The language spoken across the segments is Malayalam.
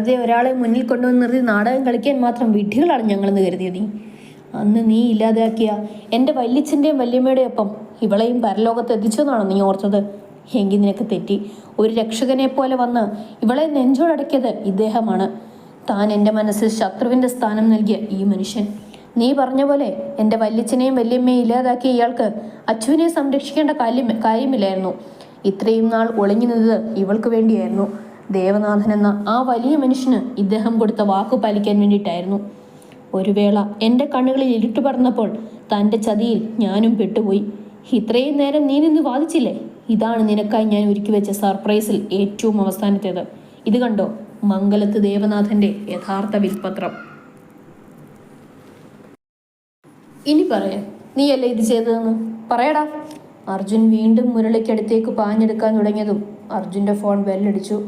വെറുതെ ഒരാളെ മുന്നിൽ കൊണ്ടുവന്ന് നിർത്തി നാടകം കളിക്കാൻ മാത്രം വിഡ്ഢികളാണ് ഞങ്ങളെന്ന് കരുതിയത് നീ. അന്ന് നീ ഇല്ലാതാക്കിയ എൻ്റെ വല്യച്ഛൻ്റെയും വല്യമ്മയുടെയും ഒപ്പം ഇവളെയും പരലോകത്ത് എത്തിച്ചെന്നാണോ നീ ഓർത്തത്? എങ്കിൽ നിനക്ക് തെറ്റി. ഒരു രക്ഷകനെ പോലെ വന്ന് ഇവളെ നെഞ്ചോടടക്കിയത് ഇദ്ദേഹമാണ്. താൻ എൻ്റെ മനസ്സിൽ ശത്രുവിൻ്റെ സ്ഥാനം നൽകിയ ഈ മനുഷ്യൻ. നീ പറഞ്ഞ പോലെ എൻ്റെ വല്യച്ഛനെയും വല്യമ്മയും ഇല്ലാതാക്കിയ ഇയാൾക്ക് അച്ചുവിനെ സംരക്ഷിക്കേണ്ട കാര്യമില്ലായിരുന്നു. ഇത്രയും നാൾ ഒളിഞ്ഞു നിന്നത് ഇവൾക്ക് വേണ്ടിയായിരുന്നു. ദേവനാഥൻ എന്ന ആ വലിയ മനുഷ്യന് ഇദ്ദേഹം കൊടുത്ത വാക്കു പാലിക്കാൻ വേണ്ടിയിട്ടായിരുന്നു. ഒരു വേള എൻ്റെ കണ്ണുകളിൽ ഇരുട്ട് പറന്നപ്പോൾ തൻ്റെ ചതിയിൽ ഞാനും പെട്ടുപോയി. ഇത്രയും നേരം നീ നിന്ന് വാദിച്ചില്ലേ? ഇതാണ് നിനക്കായി ഞാൻ ഒരുക്കി വെച്ച സർപ്രൈസിൽ ഏറ്റവും അവസാനത്തേത്. ഇത് കണ്ടോ, മംഗലത്ത് ദേവനാഥൻ്റെ യഥാർത്ഥ വിൽപത്രം. ഇനി പറയാ, നീയല്ലേ ഇത് ചെയ്തതെന്ന് പറയടാ. അർജുൻ വീണ്ടും മുരളിക്കടുത്തേക്ക് പാഞ്ഞെടുക്കാൻ തുടങ്ങിയതും അർജുൻ്റെ ഫോൺ ബെല്ലടിച്ചു.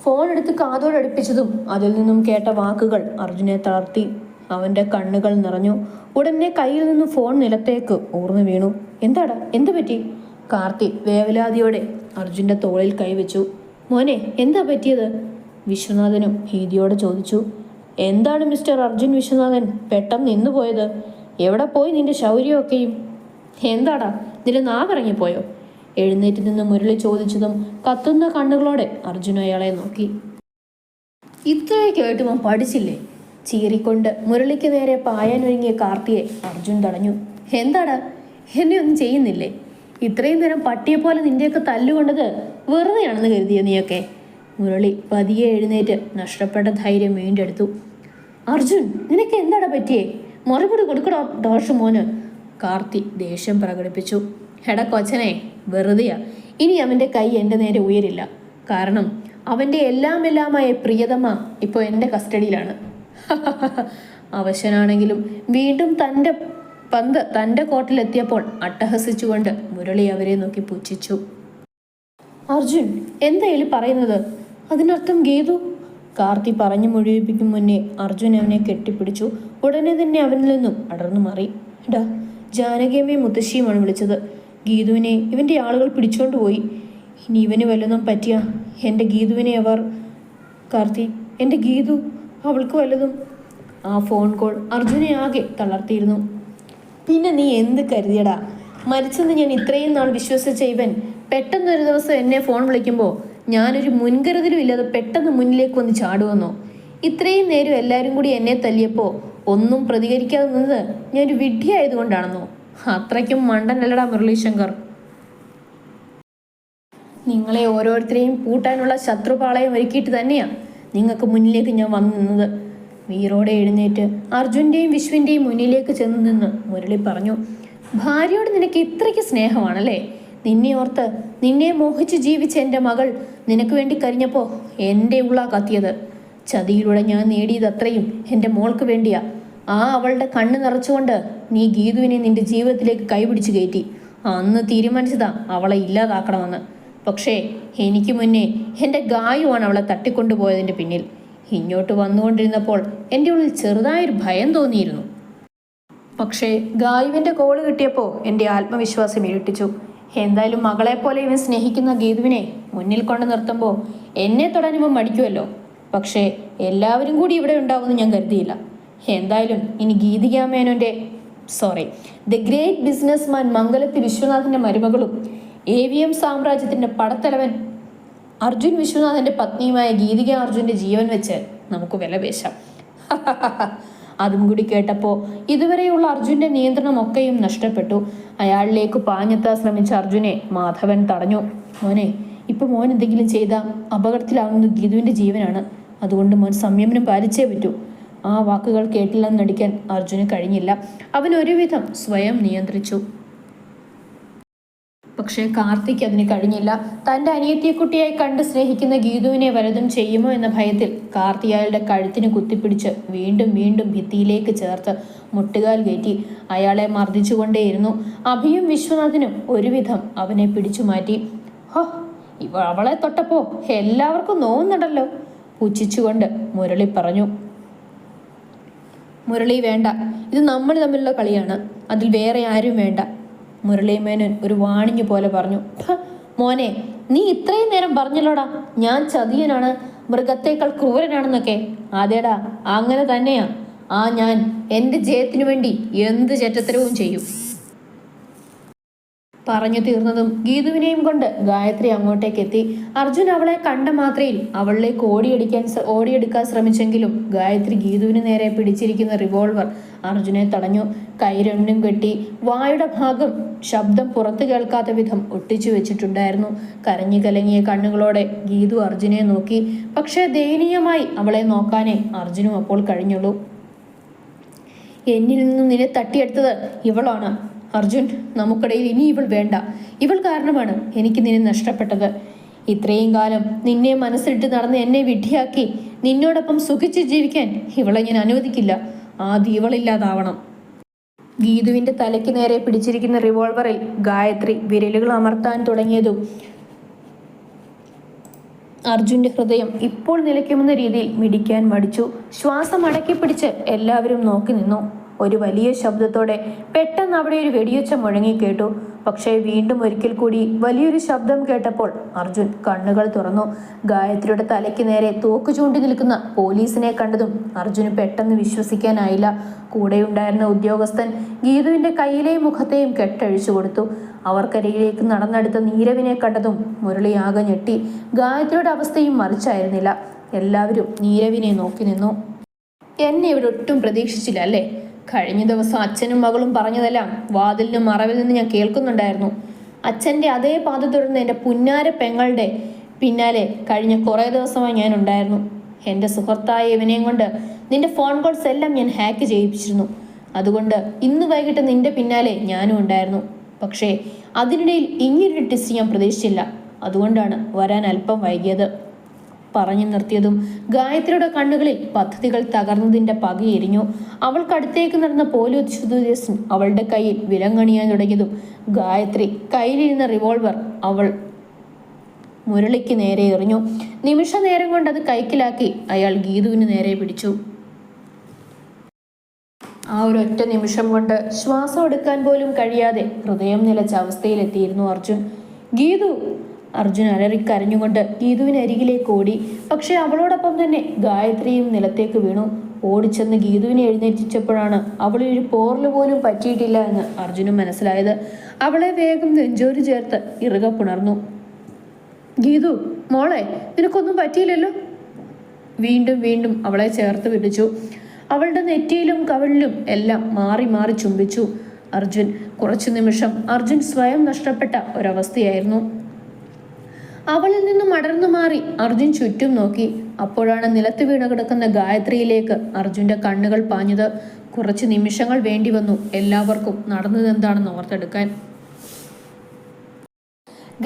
ഫോൺ എടുത്ത് കാതോടടുപ്പിച്ചതും അതിൽ നിന്നും കേട്ട വാക്കുകൾ അർജുനെ തളർത്തി. അവൻ്റെ കണ്ണുകൾ നിറഞ്ഞു. ഉടനെ കയ്യിൽ നിന്നും ഫോൺ നിലത്തേക്ക് ഊർന്നു വീണു. എന്താടാ, എന്തു പറ്റി? കാർത്തി വേവലാതിയോടെ അർജുൻ്റെ തോളിൽ കൈവച്ചു. മോനെ, എന്താ പറ്റിയത്? വിശ്വനാഥനും ഭീതിയോടെ ചോദിച്ചു. എന്താണ് മിസ്റ്റർ അർജുൻ വിശ്വനാഥൻ പെട്ടെന്ന് നിന്നു പോയത്? എവിടെ പോയി നിന്റെ ശൗര്യമൊക്കെയും? എന്താടാ, നിന്റെ നാവിറങ്ങിപ്പോയോ? എഴുന്നേറ്റ് നിന്ന് മുരളി ചോദിച്ചതും കത്തുന്ന കണ്ണുകളോടെ അർജുൻ അയാളെ നോക്കി. ഇത്രയൊക്കെ ആയിട്ടും അവൻ പഠിച്ചില്ലേ? ചീറിക്കൊണ്ട് മുരളിക്ക് നേരെ പായാനൊരുങ്ങിയ കാർത്തിയെ അർജുൻ തടഞ്ഞു. എന്താടാ, എന്നെ ഒന്നും ചെയ്യുന്നില്ലേ? ഇത്രയും നേരം പട്ടിയെ പോലെ നിന്റെയൊക്കെ തല്ലുകൊണ്ടത് വെറുതെയാണെന്ന് കരുതിയ നീയൊക്കെ? മുരളി പതിയെ എഴുന്നേറ്റ് നഷ്ടപ്പെട്ട ധൈര്യം വീണ്ടെടുത്തു. അർജുൻ, നിനക്ക് എന്താടാ പറ്റിയേ? മറുപടി കൊടുക്കടോ ദോഷം മോന്. കാർത്തി ദേഷ്യം പ്രകടിപ്പിച്ചു. എടാ കൊച്ചനെ, വെറുതെയാ. ഇനി അവൻ്റെ കൈ എൻ്റെ നേരെ ഉയരില്ല. കാരണം അവൻ്റെ എല്ലാമായ പ്രിയതമ്മ ഇപ്പോൾ എൻ്റെ കസ്റ്റഡിയിലാണ്. അവശനാണെങ്കിലും വീണ്ടും തൻ്റെ പന്ത് തൻ്റെ കോർട്ടിലെത്തിയപ്പോൾ അട്ടഹസിച്ചുകൊണ്ട് മുരളി അവരെ നോക്കി പുച്ഛിച്ചു. അർജുൻ, എന്തായാലും പറയുന്നത്? അതിനർത്ഥം ഗീതു? കാർത്തി പറഞ്ഞു മുഴുവിപ്പിക്കും മുന്നേ അർജുൻ അവനെ കെട്ടിപ്പിടിച്ചു. ഉടനെ തന്നെ അവനിൽ നിന്നും അടർന്നു മാറി. എടാ, ജാനകിയമ്മയും മുത്തശ്ശിയുമാണ് വിളിച്ചത്. ഗീതുവിനെ ഇവൻ്റെ ആളുകൾ പിടിച്ചോണ്ട് പോയി. ഇനി ഇവന് വല്ലതും പറ്റിയ എൻ്റെ ഗീതുവിനെ അവർ... കാർത്തി, എൻ്റെ ഗീതു, അവൾക്ക് വല്ലതും... ആ ഫോൺ കോൾ അർജുനെ ആകെ തളർത്തിയിരുന്നു. പിന്നെ നീ എന്ത് കരുതിയടാ? മരിച്ചെന്ന് ഞാൻ ഇത്രയും നാൾ വിശ്വസിച്ച ഇവൻ പെട്ടെന്നൊരു ദിവസം എന്നെ ഫോൺ വിളിക്കുമ്പോൾ ഞാനൊരു മുൻകരുതലും ഇല്ലാതെ പെട്ടെന്ന് മുന്നിലേക്ക് വന്ന് ചാടുവന്നോ? ഇത്രയും നേരം എല്ലാവരും കൂടി എന്നെ തല്ലിയപ്പോൾ ഒന്നും പ്രതികരിക്കാതെ നിന്നത് ഞാനൊരു വിഡ്ഢിയായതുകൊണ്ടാണെന്നോ? അത്രയ്ക്കും മണ്ടനല്ലടാ മുരളീശങ്കർ. നിങ്ങളെ ഓരോരുത്തരെയും പൂട്ടാനുള്ള ശത്രുപാളയം ഒരുക്കിയിട്ട് തന്നെയാണ് നിങ്ങൾക്ക് മുന്നിലേക്ക് ഞാൻ വന്നു നിന്നത്. വീറോടെ എഴുന്നേറ്റ് അർജുൻ്റെയും വിശ്വൻ്റെയും മുന്നിലേക്ക് ചെന്ന് നിന്ന് മുരളി പറഞ്ഞു. ഭാര്യയോട് നിനക്ക് ഇത്രയ്ക്ക് സ്നേഹമാണല്ലേ? നിന്നെ ഓർത്ത്, നിന്നെ മോഹിച്ച് ജീവിച്ച എൻ്റെ മകൾ നിനക്ക് വേണ്ടി കരിഞ്ഞപ്പോൾ എൻ്റെ ഉള്ള കത്തിയത്. ചതിയിലൂടെ ഞാൻ നേടിയത് അത്രയും എൻ്റെ മോൾക്ക് വേണ്ടിയാ. അവളുടെ കണ്ണ് നിറച്ചുകൊണ്ട് നീ ഗീതുവിനെ നിന്റെ ജീവിതത്തിലേക്ക് കൈപിടിച്ച് കയറ്റി. അന്ന് തീരുമാനിച്ചതാ അവളെ ഇല്ലാതാക്കണമെന്ന്. പക്ഷേ എനിക്ക് മുന്നേ എൻ്റെ ഗായുവാണ് അവളെ തട്ടിക്കൊണ്ടുപോയതിൻ്റെ പിന്നിൽ. ഇങ്ങോട്ട് വന്നുകൊണ്ടിരുന്നപ്പോൾ എൻ്റെ ഉള്ളിൽ ചെറുതായൊരു ഭയം തോന്നിയിരുന്നു. പക്ഷേ ഗായുവിൻ്റെ കോള് കിട്ടിയപ്പോൾ എൻ്റെ ആത്മവിശ്വാസം ഇരട്ടിച്ചു. എന്തായാലും മകളെപ്പോലെ ഇവൻ സ്നേഹിക്കുന്ന ഗീതുവിനെ മുന്നിൽ കൊണ്ട് നിർത്തുമ്പോൾ എന്നെ തൊടാനുമ്പോൾ മടിക്കുമല്ലോ. പക്ഷേ എല്ലാവരും കൂടി ഇവിടെ ഉണ്ടാവുമെന്ന് ഞാൻ കരുതിയില്ല. എന്തായാലും ഇനി ഗീതിക മേനോൻ്റെ ദ ഗ്രേറ്റ് ബിസിനസ്മാൻ മംഗലത്ത് വിശ്വനാഥൻ്റെ മരുമകളും AVM സാമ്രാജ്യത്തിൻ്റെ പടത്തലവൻ അർജുൻ വിശ്വനാഥൻ്റെ പത്നിയുമായ ഗീതിക അർജുൻ്റെ ജീവൻ വെച്ച് നമുക്ക് വിലപേശാം. അതും കൂടി കേട്ടപ്പോൾ ഇതുവരെയുള്ള അർജുൻ്റെ നിയന്ത്രണമൊക്കെയും നഷ്ടപ്പെട്ടു. അയാളിലേക്ക് പാഞ്ഞെത്താൻ ശ്രമിച്ച അർജുനെ മാധവൻ തടഞ്ഞു. മോനെ, ഇപ്പം മോൻ എന്തെങ്കിലും ചെയ്താൽ അപകടത്തിലാവുന്നത് ഗീതുവിൻ്റെ ജീവനാണ്. അതുകൊണ്ട് മോൻ സംയമനം പാലിച്ചേ പറ്റൂ. ആ വാക്കുകൾ കേട്ടില്ലെന്ന് നടിക്കാൻ അർജുന് കഴിഞ്ഞില്ല. അവൻ ഒരുവിധം സ്വയം നിയന്ത്രിച്ചു. പക്ഷേ കാർത്തിക് അതിന് കഴിഞ്ഞില്ല. തൻ്റെ അനിയത്തിക്കുട്ടിയായി കണ്ട് സ്നേഹിക്കുന്ന ഗീതുവിനെ വലതും ചെയ്യുമോ എന്ന ഭയത്തിൽ കാർത്തി അയാളുടെ കഴുത്തിന് കുത്തിപ്പിടിച്ച് വീണ്ടും വീണ്ടും ഭിത്തിയിലേക്ക് ചേർത്ത് മുട്ടുകാൽ കയറ്റി അയാളെ മർദ്ദിച്ചുകൊണ്ടേയിരുന്നു. അഭിയും വിശ്വനാഥനും ഒരുവിധം അവനെ പിടിച്ചു മാറ്റി. അവളെ തൊട്ടപ്പോൾ എല്ലാവർക്കും നോവുന്നുണ്ടല്ലോ, പുച്ഛിച്ചുകൊണ്ട് മുരളി പറഞ്ഞു. മുരളി, വേണ്ട, ഇത് നമ്മൾ തമ്മിലുള്ള കളിയാണ്, അതിൽ വേറെ ആരും വേണ്ട. മുരളി മേനോൻ ഒരു വാണിഞ്ഞു പോലെ പറഞ്ഞു. മോനെ, നീ ഇത്രയും നേരം പറഞ്ഞല്ലോടാ ഞാൻ ചതിയനാണ്, മൃഗത്തേക്കാൾ ക്രൂരനാണെന്നൊക്കെ. അതേടാ, അങ്ങനെ തന്നെയാ. ഞാൻ എൻ്റെ ജയത്തിനു വേണ്ടി എന്ത് ചെറ്റത്തരവും ചെയ്യും. പറഞ്ഞു തീർന്നതും ഗീതുവിനെയും കൊണ്ട് ഗായത്രി അങ്ങോട്ടേക്ക് എത്തി. അർജുൻ അവളെ കണ്ട മാത്രയിൽ അവളിലേക്ക് ഓടിയെടുക്കാൻ ശ്രമിച്ചെങ്കിലും ഗായത്രി ഗീതുവിന് നേരെ പിടിച്ചിരിക്കുന്ന റിവോൾവർ അർജുനെ തടഞ്ഞു. കൈ രണ്ടും കെട്ടി വായുടെ ഭാഗം ശബ്ദം പുറത്തു കേൾക്കാത്ത വിധം ഒട്ടിച്ചു വെച്ചിട്ടുണ്ടായിരുന്നു. കരഞ്ഞു കലങ്ങിയ കണ്ണുകളോടെ ഗീതു അർജുനെ നോക്കി. പക്ഷേ ദയനീയമായി അവളെ നോക്കാനേ അർജുനും അപ്പോൾ കഴിഞ്ഞുള്ളൂ. എന്നിൽ നിന്നും നിന്നെ തട്ടിയെടുത്തത് ഇവളാണ് അർജുൻ. നമുക്കിടയിൽ ഇനി ഇവൾ വേണ്ട. ഇവൾ കാരണമാണ് എനിക്ക് നിന്നെ നഷ്ടപ്പെട്ടത്. ഇത്രയും കാലം നിന്നെ മനസ്സിലിട്ട് നടന്ന് എന്നെ വിഡ്ഢിയാക്കി നിന്നോടൊപ്പം സുഖിച്ച് ജീവിക്കാൻ ഇവളെ ഞാൻ അനുവദിക്കില്ല. ആദ്യം ഇവളില്ലാതാവണം. ഗീതുവിന്റെ തലയ്ക്ക് നേരെ പിടിച്ചിരിക്കുന്ന റിവോൾവറിൽ ഗായത്രി വിരലുകൾ അമർത്താൻ തുടങ്ങിയതും അർജുന്റെ ഹൃദയം ഇപ്പോൾ നിലയ്ക്കുമെന്ന രീതിയിൽ മിടിക്കാൻ മടിച്ചു. ശ്വാസം അടക്കി പിടിച്ച് എല്ലാവരും നോക്കി നിന്നു. ഒരു വലിയ ശബ്ദത്തോടെ പെട്ടെന്ന് അവിടെ ഒരു വെടിയൊച്ച മുഴങ്ങി കേട്ടു. പക്ഷേ വീണ്ടും ഒരിക്കൽ കൂടി വലിയൊരു ശബ്ദം കേട്ടപ്പോൾ അർജുൻ കണ്ണുകൾ തുറന്നു. ഗായത്രിയുടെ തലയ്ക്ക് നേരെ തോക്ക് ചൂണ്ടി നിൽക്കുന്ന പോലീസിനെ കണ്ടതും അർജുന് പെട്ടെന്ന് വിശ്വസിക്കാനായില്ല. കൂടെയുണ്ടായിരുന്ന ഉദ്യോഗസ്ഥൻ ഗീതുവിന്റെ കയ്യിലെയും മുഖത്തെയും കെട്ടഴിച്ചു കൊടുത്തു. അവർക്കരികിലേക്ക് നടന്നെടുത്ത നീരവിനെ കണ്ടതും മുരളി ആകെ ഞെട്ടി. ഗായത്രിയുടെ അവസ്ഥയും മറിച്ചായിരുന്നില്ല. എല്ലാവരും നീരവിനെ നോക്കി നിന്നു. എന്നെ ഇവിടെ ഒട്ടും പ്രതീക്ഷിച്ചില്ല അല്ലേ? കഴിഞ്ഞ ദിവസം അച്ഛനും മകളും പറഞ്ഞതെല്ലാം വാതിലിനും മറവിൽ നിന്ന് ഞാൻ കേൾക്കുന്നുണ്ടായിരുന്നു. അച്ഛൻ്റെ അതേ പാത തുടർന്ന് എൻ്റെ പുന്നാര പെങ്ങളുടെ പിന്നാലെ കഴിഞ്ഞ കുറേ ദിവസമായി ഞാൻ ഉണ്ടായിരുന്നു. എൻ്റെ സുഹൃത്തായ ഇവനെയും കൊണ്ട് നിന്റെ ഫോൺ കോൾസ് എല്ലാം ഞാൻ ഹാക്ക് ചെയ്യിപ്പിച്ചിരുന്നു. അതുകൊണ്ട് ഇന്ന് വൈകിട്ട് നിന്റെ പിന്നാലെ ഞാനും ഉണ്ടായിരുന്നു. പക്ഷേ അതിനിടയിൽ ഇങ്ങനൊരു ടെസ്റ്റ് ഞാൻ പ്രതീക്ഷിച്ചില്ല. അതുകൊണ്ടാണ് വരാൻ അല്പം വൈകിയത്. പറഞ്ഞു നിർത്തിയതും ഗായത്രിയുടെ കണ്ണുകളിൽ പദ്ധതികൾ തകർന്നതിൻ്റെ പകയെരിഞ്ഞു. അവൾക്കടുത്തേക്ക് നടന്ന പോലീസ് ഉദ്യോഗസ്ഥൻ അവളുടെ കയ്യിൽ വിലങ്ങണിയാൻ തുടങ്ങിയതും ഗായത്രി കയ്യിലിരുന്ന റിവോൾവർ അവൾ മുരളിക്ക് നേരെ എറിഞ്ഞു. നിമിഷ നേരം കൊണ്ട് അത് കൈക്കലാക്കി അയാൾ ഗീതുവിന് നേരെ പിടിച്ചു. ആ ഒരൊറ്റ നിമിഷം കൊണ്ട് ശ്വാസം എടുക്കാൻ പോലും കഴിയാതെ ഹൃദയം നിലച്ച അവസ്ഥയിലെത്തിയിരുന്നു അർജുൻ. ഗീതു! അർജുൻ അലറിക്കരഞ്ഞുകൊണ്ട് ഗീതുവിനരികിലേക്ക് ഓടി. പക്ഷെ അവളോടൊപ്പം തന്നെ ഗായത്രിയും നിലത്തേക്ക് വീണു. ഓടിച്ചെന്ന് ഗീതുവിനെ എഴുന്നേറ്റിച്ചപ്പോഴാണ് അവളൊരു പോറല് പോലും പറ്റിയിട്ടില്ല എന്ന് അർജുനും മനസ്സിലായത്. അവളെ വേഗം നെഞ്ചോര് ചേർത്ത് ഇറുക പുണർന്നു. ഗീതു മോളെ, നിനക്കൊന്നും പറ്റിയില്ലല്ലോ? വീണ്ടും വീണ്ടും അവളെ ചേർത്ത് പിടിച്ചു. അവളുടെ നെറ്റിയിലും കവിളിലും എല്ലാം മാറി മാറി ചുംബിച്ചു. അർജുൻ കുറച്ചു നിമിഷം അർജുൻ സ്വയം നഷ്ടപ്പെട്ട ഒരവസ്ഥയായിരുന്നു. അവളിൽ നിന്നും അടർന്നു മാറി അർജുൻ ചുറ്റും നോക്കി. അപ്പോഴാണ് നിലത്ത് വീണ് കിടക്കുന്ന ഗായത്രിയിലേക്ക് അർജുന്റെ കണ്ണുകൾ പാഞ്ഞത്. കുറച്ച് നിമിഷങ്ങൾ വേണ്ടി വന്നു എല്ലാവർക്കും നടന്നതെന്താണെന്ന് ഓർത്തെടുക്കാൻ.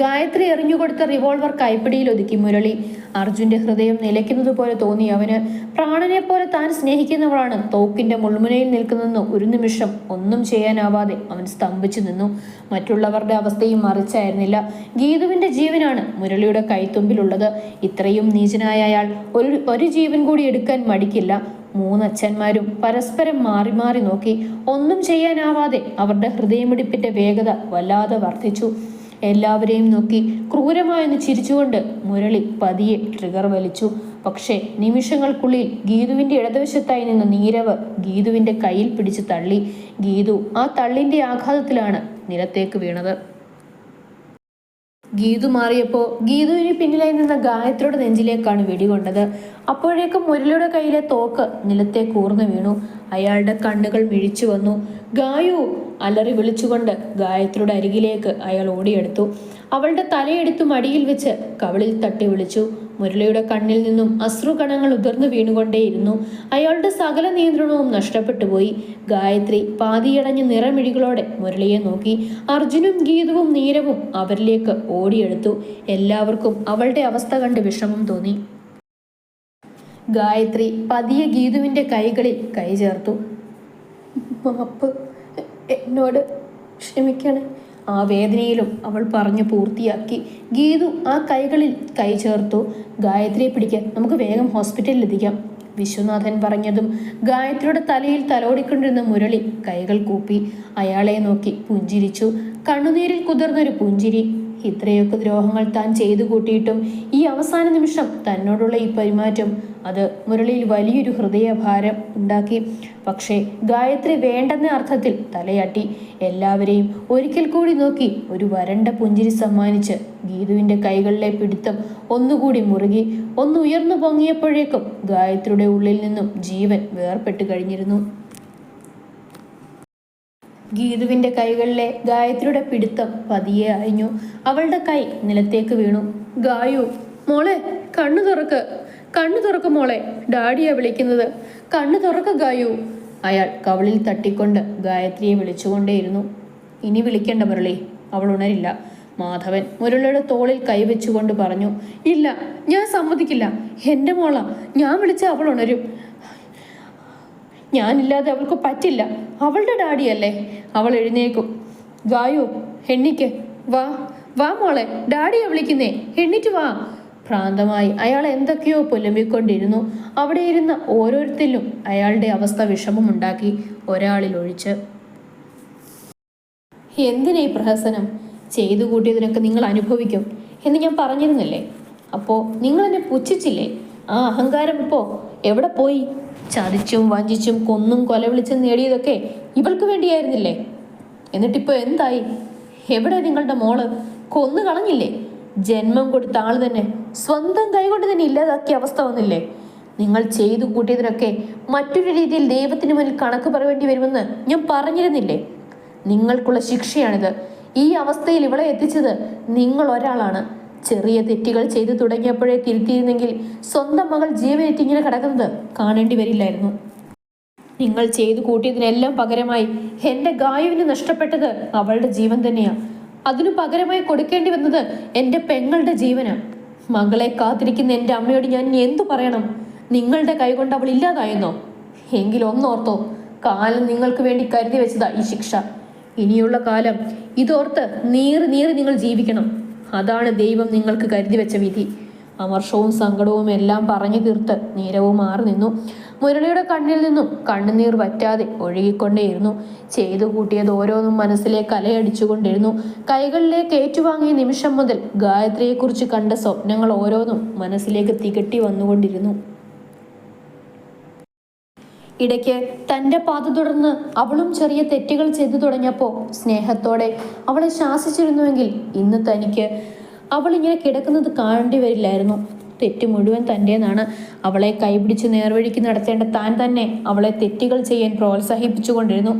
ഗായത്രി എറിഞ്ഞുകൊടുത്ത റിവോൾവർ കൈപ്പിടിയിൽ ഒതുക്കി മുരളി. അർജുന്റെ ഹൃദയം നിലയ്ക്കുന്നത് പോലെ തോന്നി അവന്. പ്രാണനെ പോലെ താൻ സ്നേഹിക്കുന്നവളാണ് തോക്കിന്റെ മുൾമുനയിൽ നിൽക്കുന്നതെന്ന് ഒരു നിമിഷം ഒന്നും ചെയ്യാനാവാതെ അവൻ സ്തംഭിച്ചു നിന്നു. മറ്റുള്ളവരുടെ അവസ്ഥയും മറിച്ചായിരുന്നില്ല. ഗീതുവിന്റെ ജീവനാണ് മുരളിയുടെ കൈത്തുമ്പിലുള്ളത്. ഇത്രയും നീചനായ അയാൾ ഒരു ജീവൻ കൂടി എടുക്കാൻ മടിക്കില്ല. മൂന്നച്ഛന്മാരും പരസ്പരം മാറി മാറി നോക്കി. ഒന്നും ചെയ്യാനാവാതെ അവരുടെ ഹൃദയമിടിപ്പിന്റെ വേഗത വല്ലാതെ വർദ്ധിച്ചു. എല്ലാവരെയും നോക്കി ക്രൂരമായൊന്ന് ചിരിച്ചുകൊണ്ട് മുരളി പതിയെ ട്രിഗർ വലിച്ചു. പക്ഷേ നിമിഷങ്ങൾക്കുള്ളിൽ ഗീതുവിന്റെ ഇടതുവശത്തായി നിന്ന നീരവ് ഗീതുവിന്റെ കയ്യിൽ പിടിച്ച് തള്ളി. ഗീതു ആ തള്ളിന്റെ ആഘാതത്തിലാണ് നിലത്തേക്ക് വീണത്. ഗീതു മാറിയപ്പോൾ ഗീതുവിന് പിന്നിലായി നിന്ന ഗായത്രിയുടെ നെഞ്ചിലേക്കാണ് വെടികൊണ്ടത്. അപ്പോഴേക്കും മുരളിയുടെ കയ്യിലെ തോക്ക് നിലത്തേക്ക് ഊർന്നു വീണു. അയാളുടെ കണ്ണുകൾ മിഴിച്ചു വന്നു. ഗായു! അലറി വിളിച്ചുകൊണ്ട് ഗായത്രിയുടെ അരികിലേക്ക് അയാൾ ഓടിയെടുത്തു. അവളുടെ തലയെടുത്തു മടിയിൽ വെച്ച് കവിളിൽ തട്ടി വിളിച്ചു. മുരളിയുടെ കണ്ണിൽ നിന്നും അശ്രുകണങ്ങൾ ഉതിർന്നു വീണുകൊണ്ടേയിരുന്നു. അയാളുടെ സകല നിയന്ത്രണവും നഷ്ടപ്പെട്ടു പോയി. ഗായത്രി പാതിയടഞ്ഞ നിറമിഴികളോടെ മുരളിയെ നോക്കി. അർജുനും ഗീതുവും നീരവും അവരിലേക്ക് ഓടിയെടുത്തു. എല്ലാവർക്കും അവളുടെ അവസ്ഥ കണ്ട് വിഷമം തോന്നി. ഗായത്രി പതിയെ ഗീതുവിന്റെ കൈകളിൽ കൈ ചേർത്തു. മാപ്പ്, എന്നോട് ക്ഷമിക്കണേ. ആ വേദനയിലും അവൾ പറഞ്ഞു പൂർത്തിയാക്കി. ഗീതു ആ കൈകളിൽ കൈ ചേർത്തു. ഗായത്രിയെ പിടിക്കാൻ നമുക്ക് വേഗം ഹോസ്പിറ്റലിൽ എത്തിക്കാം. വിശ്വനാഥൻ പറഞ്ഞതും ഗായത്രിയുടെ തലയിൽ തലോടിക്കൊണ്ടിരുന്ന മുരളി കൈകൾ കൂപ്പി അയാളെ നോക്കി പുഞ്ചിരിച്ചു. കണ്ണുനീരിൽ കുതിർന്നൊരു പുഞ്ചിരി. ഇത്രയൊക്കെ ദ്രോഹങ്ങൾ താൻ ചെയ്തു കൂട്ടിയിട്ടും ഈ അവസാന നിമിഷം തന്നോടുള്ള ഈ പെരുമാറ്റം അത് മുരളിയിൽ വലിയൊരു ഹൃദയഭാരം ഉണ്ടാക്കി. പക്ഷേ ഗായത്രി വേണ്ടെന്ന അർത്ഥത്തിൽ തലയാട്ടി. എല്ലാവരെയും ഒരിക്കൽ കൂടി നോക്കി ഒരു വരണ്ട പുഞ്ചിരി സമ്മാനിച്ച് ഗീതുവിൻ്റെ കൈകളിലെ പിടുത്തം ഒന്നുകൂടി മുറുകി. ഒന്ന് ഉയർന്നു പൊങ്ങിയപ്പോഴേക്കും ഗായത്രിയുടെ ഉള്ളിൽ നിന്നും ജീവൻ വേർപെട്ട് കഴിഞ്ഞിരുന്നു. ഗീതുവിൻ്റെ കൈകളിലെ ഗായത്രിയുടെ പിടുത്തം പതിയെ അയഞ്ഞു. അവളുടെ കൈ നിലത്തേക്ക് വീണു. ഗായു, മോളെ കണ്ണു തുറക്ക്, കണ്ണു തുറക്ക് മോളെ, ഡാഡിയാ വിളിക്കുന്നത്, കണ്ണു തുറക്ക് ഗായു. അയാൾ കവിളിൽ തട്ടിക്കൊണ്ട് ഗായത്രിയെ വിളിച്ചുകൊണ്ടേയിരുന്നു. ഇനി വിളിക്കേണ്ട മുരളി, അവൾ ഉണരില്ല. മാധവൻ മുരളിയുടെ തോളിൽ കൈവച്ചുകൊണ്ട് പറഞ്ഞു. ഇല്ല, ഞാൻ സമ്മതിക്കില്ല. എൻ്റെ മോളാ, ഞാൻ വിളിച്ച അവൾ ഉണരും. ഞാനില്ലാതെ അവൾക്ക് പറ്റില്ല. അവളുടെ ഡാഡിയല്ലേ, അവൾ എഴുന്നേക്കും. ഗായു, എണ്ണിക്ക്, വാ വാ മോളെ, ഡാഡിയെ വിളിക്കുന്നേ, എണ്ണിറ്റ് വാ. ഭ്രാന്തമായി അയാൾ എന്തൊക്കെയോ പുലമ്പിക്കൊണ്ടിരുന്നു. അവിടെ ഇരുന്ന ഓരോരുത്തരിലും അയാളുടെ അവസ്ഥ വിഷമമുണ്ടാക്കി, ഒരാളിൽ ഒഴിച്ച്. എന്തിനാ ഈ പ്രഹസനം? ചെയ്തു കൂട്ടിയതിനൊക്കെ നിങ്ങൾ അനുഭവിക്കും എന്ന് ഞാൻ പറഞ്ഞിരുന്നില്ലേ? അപ്പോൾ നിങ്ങൾ എന്നെ പുച്ഛിച്ചില്ലേ? ആ അഹങ്കാരം ഇപ്പോൾ എവിടെ പോയി? ചതിച്ചും വഞ്ചിച്ചും കൊന്നും കൊലവിളിച്ചും നേടിയതൊക്കെ ഇവൾക്ക് വേണ്ടിയായിരുന്നില്ലേ? എന്നിട്ടിപ്പോൾ എന്തായി? എവിടെ നിങ്ങളുടെ മോള്? കൊന്നു കളഞ്ഞില്ലേ? ജന്മം കൊടുത്ത ആൾ തന്നെ സ്വന്തം കൈകൊണ്ട് തന്നെ ഇല്ലാതാക്കിയ അവസ്ഥ വന്നില്ലേ? നിങ്ങൾ ചെയ്തു കൂട്ടിയതിനൊക്കെ മറ്റൊരു രീതിയിൽ ദൈവത്തിന് മുന്നിൽ കണക്ക് പറയേണ്ടി വരുമെന്ന് ഞാൻ പറഞ്ഞിരുന്നില്ലേ? നിങ്ങൾക്കുള്ള ശിക്ഷയാണിത്. ഈ അവസ്ഥയിൽ ഇവളെ എത്തിച്ചത് നിങ്ങൾ ഒരാളാണ്. ചെറിയ തെറ്റുകൾ ചെയ്തു തുടങ്ങിയപ്പോഴേ തിരുത്തിയിരുന്നെങ്കിൽ സ്വന്തം മകൾ ജീവനെറ്റിങ്ങനെ കിടക്കുന്നത് കാണേണ്ടി വരില്ലായിരുന്നു. നിങ്ങൾ ചെയ്തു കൂട്ടിയതിനെല്ലാം പകരമായി എൻ്റെ ഗായുവിന് നഷ്ടപ്പെട്ടത് അവളുടെ ജീവൻ തന്നെയാണ്. അതിനു പകരമായി കൊടുക്കേണ്ടി വന്നത് എൻ്റെ പെങ്ങളുടെ ജീവനാണ്. മകളെ കാത്തിരിക്കുന്ന എൻ്റെ അമ്മയോട് ഞാൻ എന്തു പറയണം? നിങ്ങളുടെ കൈകൊണ്ട് അവൾ ഇല്ലാതായെന്നോ? എങ്കിലൊന്നോർത്തോ, കാലം നിങ്ങൾക്ക് വേണ്ടി കരുതി വെച്ചതാ ഈ ശിക്ഷ. ഇനിയുള്ള കാലം ഇതോർത്ത് നീറി നീറി നിങ്ങൾ ജീവിക്കണം. അതാണ് ദൈവം നിങ്ങൾക്ക് കരുതി വെച്ച വിധി. അമർഷവും സങ്കടവും എല്ലാം പറഞ്ഞു തീർത്ത് നീരവും മാറി നിന്നു. മുരളിയുടെ കണ്ണിൽ നിന്നും കണ്ണുനീർ വറ്റാതെ ഒഴുകിക്കൊണ്ടേയിരുന്നു. ചെയ്തു കൂട്ടിയത് ഓരോന്നും മനസ്സിലേക്ക് അലയടിച്ചുകൊണ്ടിരുന്നു. കൈകളിലേക്ക് ഏറ്റുവാങ്ങിയ നിമിഷം മുതൽ ഗായത്രിയെക്കുറിച്ച് കണ്ട സ്വപ്നങ്ങൾ ഓരോന്നും മനസ്സിലേക്ക് തികട്ടി വന്നുകൊണ്ടിരുന്നു. ഇടയ്ക്ക് തൻ്റെ പാത തുടർന്ന് അവളും ചെറിയ തെറ്റുകൾ ചെയ്തു തുടങ്ങിയപ്പോൾ സ്നേഹത്തോടെ അവളെ ശാസിച്ചിരുന്നുവെങ്കിൽ ഇന്ന് തനിക്ക് അവളിങ്ങനെ കിടക്കുന്നത് കാണേണ്ടി വരില്ലായിരുന്നു. തെറ്റ് മുഴുവൻ തൻ്റേതാണ്. അവളെ കൈപിടിച്ച് നേർവഴിക്ക് നടത്തേണ്ട താൻ തന്നെ അവളെ തെറ്റുകൾ ചെയ്യാൻ പ്രോത്സാഹിപ്പിച്ചുകൊണ്ടിരുന്നു.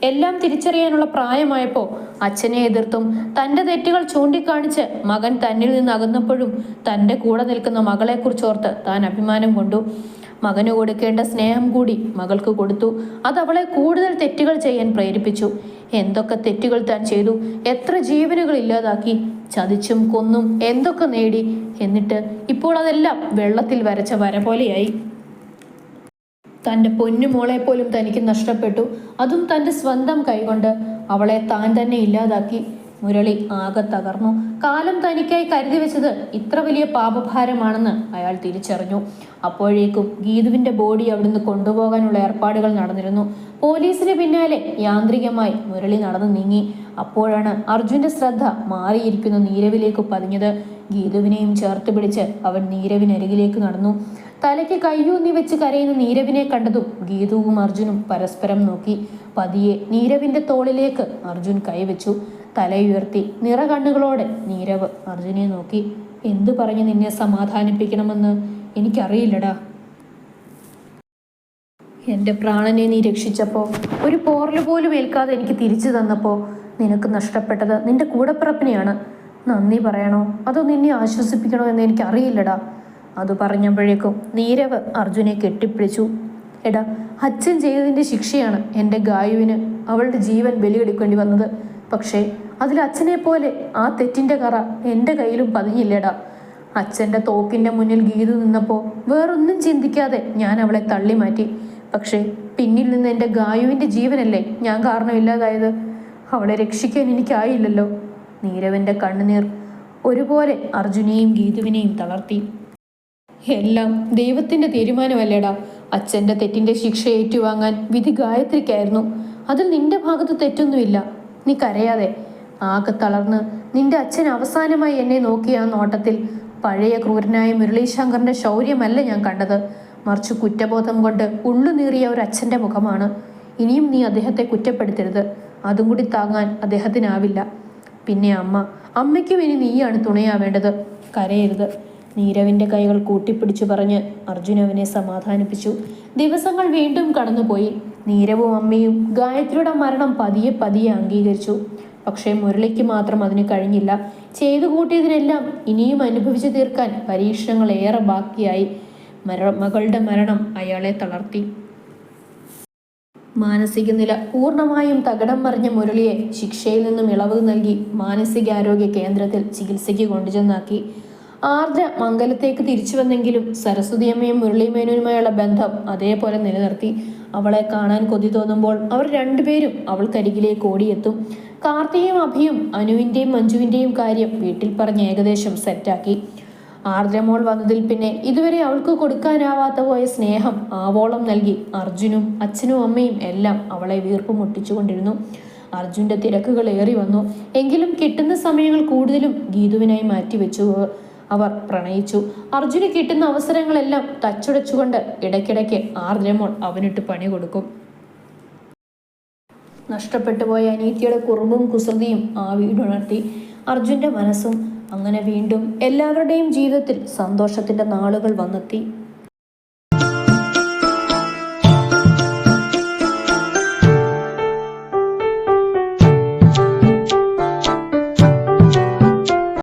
എല്ലാം തിരിച്ചറിയാനുള്ള പ്രായമായപ്പോൾ അച്ഛനെ എതിർത്തും തൻ്റെ തെറ്റുകൾ ചൂണ്ടിക്കാണിച്ച് മകൻ തന്നിൽ നിന്ന് അകന്നപ്പോഴും തൻ്റെ കൂടെ നിൽക്കുന്ന മകളെക്കുറിച്ചോർത്ത് താൻ അഭിമാനം കൊണ്ടു. മകന് കൊടുക്കേണ്ട സ്നേഹം കൂടി മകൾക്ക് കൊടുത്തു. അതവളെ കൂടുതൽ തെറ്റുകൾ ചെയ്യാൻ പ്രേരിപ്പിച്ചു. എന്തൊക്കെ തെറ്റുകൾ താൻ ചെയ്തു, എത്ര ജീവനുകൾ ഇല്ലാതാക്കി, ചതിച്ചും കൊന്നും എന്തൊക്കെ നേടി. എന്നിട്ട് ഇപ്പോൾ അതെല്ലാം വെള്ളത്തിൽ വരച്ച വര പോലെയായി. തൻ്റെ പൊന്നുമോളെ പോലും തനിക്ക് നഷ്ടപ്പെട്ടു, അതും തൻ്റെ സ്വന്തം കൈകൊണ്ട്. അവളെ താൻ തന്നെ ഇല്ലാതാക്കി. മുരളി ആകെ തകർന്നു. കാലം തനിക്കായി കരുതി വെച്ചത് ഇത്ര വലിയ പാപഭാരമാണെന്ന് അയാൾ തിരിച്ചറിഞ്ഞു. അപ്പോഴേക്കും ഗീതുവിൻ്റെ ബോഡി അവിടുന്ന് കൊണ്ടുപോകാനുള്ള ഏർപ്പാടുകൾ നടന്നിരുന്നു. പോലീസിന് പിന്നാലെ യാന്ത്രികമായി മുരളി നടന്നു നീങ്ങി. അപ്പോഴാണ് അർജുൻ്റെ ശ്രദ്ധ മാറിയിരിക്കുന്ന നീരവിലേക്ക് പതിഞ്ഞത്. ഗീതുവിനെയും ചേർത്ത് പിടിച്ച് അവൻ നീരവിനരികിലേക്ക് നടന്നു. തലയ്ക്ക് കയ്യൂന്നി വെച്ച് കരയുന്ന നീരവിനെ കണ്ടതും ഗീതുവും അർജുനും പരസ്പരം നോക്കി. പതിയെ നീരവിൻ്റെ തോളിലേക്ക് അർജുൻ കൈവച്ചു. തലയുയർത്തി നിറകണ്ണുകളോടെ നീരവ് അർജുനെ നോക്കി. എന്തു പറഞ്ഞ് നിന്നെ സമാധാനിപ്പിക്കണമെന്ന് എനിക്കറിയില്ലടാ. എൻ്റെ പ്രാണനെ നീ രക്ഷിച്ചപ്പോൾ, ഒരു പോറല് പോലും ഏൽക്കാതെ എനിക്ക് തിരിച്ചു തന്നപ്പോൾ നിനക്ക് നഷ്ടപ്പെട്ടത് നിന്റെ കൂടപ്പിറപ്പിനെയാണ്. നന്ദി പറയണോ അതോ നിന്നെ ആശ്വസിപ്പിക്കണോ എന്ന് എനിക്കറിയില്ലടാ. അത് പറഞ്ഞപ്പോഴേക്കും നീരവ് അർജുനെ കെട്ടിപ്പിടിച്ചു. എടാ, അച്ഛൻ ചെയ്തതിൻ്റെ ശിക്ഷയാണ് എൻ്റെ ഗായുവിന് അവളുടെ ജീവൻ ബലിയെടുക്കേണ്ടി വന്നത്. പക്ഷേ അതിൽ അച്ഛനെ പോലെ ആ തെറ്റിൻ്റെ കറ എൻ്റെ കയ്യിലും പതിഞ്ഞില്ലേടാ. അച്ഛൻ്റെ തോക്കിൻ്റെ മുന്നിൽ ഗീതു നിന്നപ്പോൾ വേറൊന്നും ചിന്തിക്കാതെ ഞാൻ അവളെ തള്ളി മാറ്റി. പക്ഷേ പിന്നിൽ നിന്ന് എൻ്റെ ഗായുവിൻ്റെ ജീവനല്ലേ ഞാൻ കാരണമില്ലാതായത്. അവളെ രക്ഷിക്കാൻ എനിക്കായില്ലല്ലോ. നീരവൻ്റെ കണ്ണുനീർ ഒരുപോലെ അർജുനെയും ഗീതുവിനെയും തളർത്തി. എല്ലാം ദൈവത്തിൻ്റെ തീരുമാനമല്ലേടാ. അച്ഛൻ്റെ തെറ്റിൻ്റെ ശിക്ഷ ഏറ്റുവാങ്ങാൻ വിധി ഗായത്രിക്കായിരുന്നു. അതിൽ നിന്റെ ഭാഗത്ത് തെറ്റൊന്നുമില്ല. നീ കരയാതെ. ആകെ തളർന്ന് നിന്റെ അച്ഛൻ അവസാനമായി എന്നെ നോക്കിയ ആ നോട്ടത്തിൽ പഴയ ക്രൂരനായ മുരളീശങ്കറിന്റെ ശൗര്യമല്ല ഞാൻ കണ്ടത്, മറിച്ച് കുറ്റബോധം കൊണ്ട് ഉള്ളുനീറിയ ഒരു അച്ഛൻ്റെ മുഖമാണ്. ഇനിയും നീ അദ്ദേഹത്തെ കുറ്റപ്പെടുത്തരുത്. അതും കൂടി താങ്ങാൻ അദ്ദേഹത്തിനാവില്ല. പിന്നെ അമ്മയ്ക്കും ഇനി നീയാണ് തുണയാവേണ്ടത്. കരയരുത്. നീരവിൻ്റെ കൈകൾ കൂട്ടിപ്പിടിച്ചു പറഞ്ഞ് അർജുൻ അവനെ സമാധാനിപ്പിച്ചു. ദിവസങ്ങൾ വീണ്ടും കടന്നുപോയി. നീരവും അമ്മയും ഗായത്രിയുടെ മരണം പതിയെ പതിയെ അംഗീകരിച്ചു. പക്ഷേ മുരളിക്ക് മാത്രം അതിന് കഴിഞ്ഞില്ല. ചെയ്തു കൂട്ടിയതിനെല്ലാം ഇനിയും അനുഭവിച്ചു തീർക്കാൻ പരീക്ഷണങ്ങൾ ഏറെ ബാക്കിയായി. മകളുടെ മരണം അയാളെ തളർത്തി. മാനസിക നില പൂർണ്ണമായും തകിടം മറിഞ്ഞ മുരളിയെ ശിക്ഷയിൽ നിന്നും ഇളവ് നൽകി മാനസികാരോഗ്യ കേന്ദ്രത്തിൽ ചികിത്സയ്ക്ക് കൊണ്ടുചെന്നാക്കി. ആർദ്ര മംഗലത്തേക്ക് തിരിച്ചു വന്നെങ്കിലും സരസ്വതിയമ്മയും മുരളിമേനോനുമായുള്ള ബന്ധം അതേപോലെ നിലനിർത്തി. അവളെ കാണാൻ കൊതി തോന്നുമ്പോൾ അവർ രണ്ടുപേരും അവൾക്കരികിലേക്ക് ഓടിയെത്തും. കാർത്തിയും അഭിയും അനുവിൻ്റെയും മഞ്ജുവിൻ്റെയും കാര്യം വീട്ടിൽ പറഞ്ഞ് ഏകദേശം സെറ്റാക്കി. ആർദ്രമോൾ വന്നതിൽ പിന്നെ ഇതുവരെ അവൾക്ക് കൊടുക്കാനാവാത്ത പോയ സ്നേഹം ആവോളം നൽകി അർജുനും അച്ഛനും അമ്മയും എല്ലാം അവളെ വീർപ്പ് മുട്ടിച്ചുകൊണ്ടിരുന്നു. അർജുൻ്റെ തിരക്കുകൾ ഏറി വന്നു. എങ്കിലും കിട്ടുന്ന സമയങ്ങൾ കൂടുതലും ഗീതുവിനായി മാറ്റിവെച്ചു. അവർ പ്രണയിച്ചു. അർജുന് കിട്ടുന്ന അവസരങ്ങളെല്ലാം തച്ചുടച്ചുകൊണ്ട് ഇടയ്ക്കിടയ്ക്ക് ആർദ്രമോൾ അവനിട്ട് പണി കൊടുക്കും. നഷ്ടപ്പെട്ടു പോയ അനീതിയുടെ കുറുമ്പും കുസൃതിയും ആ വീടുണർത്തി അർജുൻ്റെ മനസ്സും. അങ്ങനെ വീണ്ടും എല്ലാവരുടെയും ജീവിതത്തിൽ സന്തോഷത്തിൻ്റെ നാളുകൾ വന്നെത്തി.